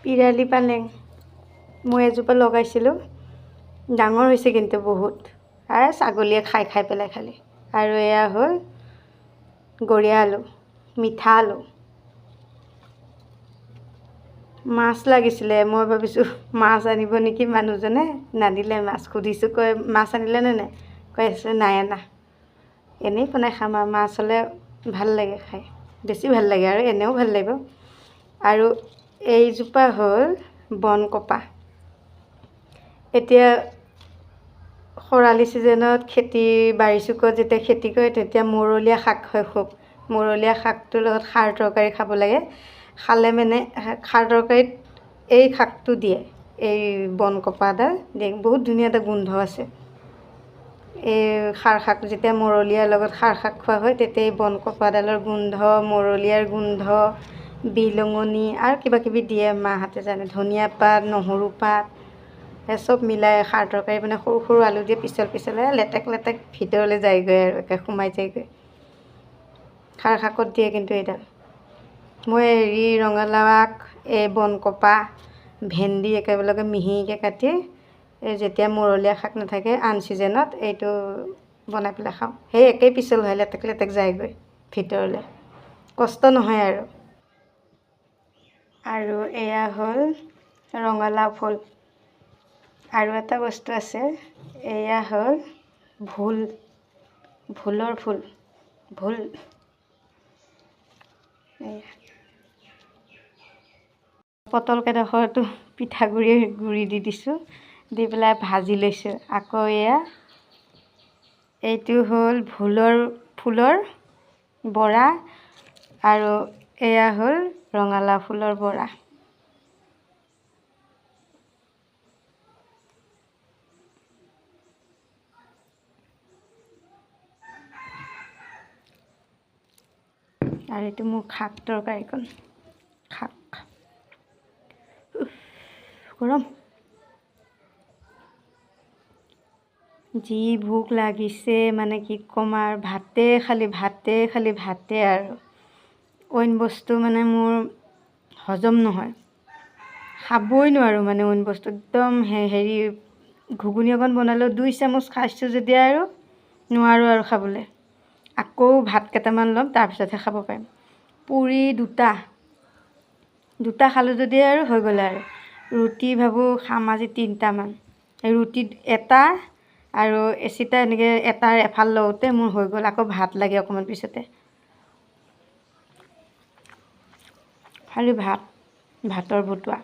পিৰালি পালেং মই এজোপা লগাইছিলোঁ, ডাঙৰ হৈছে কিন্তু বহুত, আৰু ছাগলীয়ে খাই খাই পেলাই খালি। আৰু এয়া হ'ল গৰীয়া আলু, মিঠা আলু। মাছ লাগিছিলে, মই ভাবিছোঁ মাছ আনিব নেকি মানুহজনে, নানিলে মাছ। সুধিছোঁ, কয় মাছ আনিলে নে নাই, কৈ আছে নাই আনা, এনেই বনাই খাম আৰু। মাছ হ'লে ভাল লাগে খাই, বেছি ভাল লাগে আৰু এনেও ভাল লাগিব। আৰু এইজোপা হ'ল বনকপা। এতিয়া খৰালি ছিজনত খেতি বাৰি চুকত যেতিয়া খেতি কৰে তেতিয়া মৰলীয়া শাক হয় খুব। মৰলীয়া শাকটোৰ লগত খাৰ তৰকাৰী খাব লাগে। খালে মানে খাৰ তৰকাৰীত এই শাকটো দিয়ে, এই বনকপাডাল দিয়ে, বহুত ধুনীয়া এটা গোন্ধ আছে। এই খাৰ শাক যেতিয়া মৰলীয়াৰ লগত খাৰ শাক খোৱা হয় তেতিয়া এই বনকপাডালৰ গোন্ধ, মৰলীয়াৰ গোন্ধ, বিলঙনি আৰু কিবাকিবি দিয়ে মাহঁতে জানে, ধনিয়া পাত, নহৰু পাত, চব মিলাই খাৰ তৰকাৰী মানে সৰু সৰু আলু দিয়ে পিছল পিছল, লেটেক লেটেক ভিতৰলৈ যায়গৈ আৰু একে সোমাই যায়গৈ। খাৰ শাকত দিয়ে কিন্তু এইডাল। মই ৰঙালাও আগ, এই বনকপা, ভেন্দি একেলগে মিহিকৈ কাটি যেতিয়া মৰলীয়া শাক নাথাকে আন ছিজনত এইটো বনাই পেলাই খাওঁ। সেই একেই পিছল হয়, লেটেক লেটেক যায়গৈ ভিতৰলৈ, কষ্ট নহয় আৰু। আৰু এয়া হ'ল ৰঙালাও ফুল। আৰু এটা বস্তু আছে, এয়া হ'ল ভোল, ভোলৰ ফুল, ভোল। পটল কেইডোখৰটো পিঠাগুড়িৰ গুড়ি দি দিছোঁ, দি পেলাই ভাজি লৈছোঁ। আকৌ এয়া এইটো হ'ল ভোলৰ ফুলৰ বৰা, আৰু এয়া হ'ল ৰঙালাও ফুলৰ বৰা। আৰু এইটো মোৰ শাক তৰকাৰীকণ, শাক গৰম। যি ভোক লাগিছে মানে কি ক'ম আৰু, ভাতে খালি আৰু অইন বস্তু মানে মোৰ হজম নহয়, খাবই নোৱাৰোঁ মানে অইন বস্তু। একদম হেৰি ঘুগুনি অকণ বনালেও 2 চামুচ খাইছোঁ যেতিয়া আৰু নোৱাৰোঁ আৰু খাবলৈ। আকৌ ভাত কেইটামান ল'ম, তাৰপিছতহে খাব পাৰিম। পুৰি দুটা খালোঁ যদি আৰু হৈ গ'ল আৰু। ৰুটি ভাবোঁ খাম আজি 3টামান, ৰুটিত এটা আৰু এচিটা এনেকৈ এটাৰ এফাল লওঁতে মোৰ হৈ গ'ল। আকৌ ভাত লাগে অকণমান পিছতে, খালি ভাতৰ বতোৱা।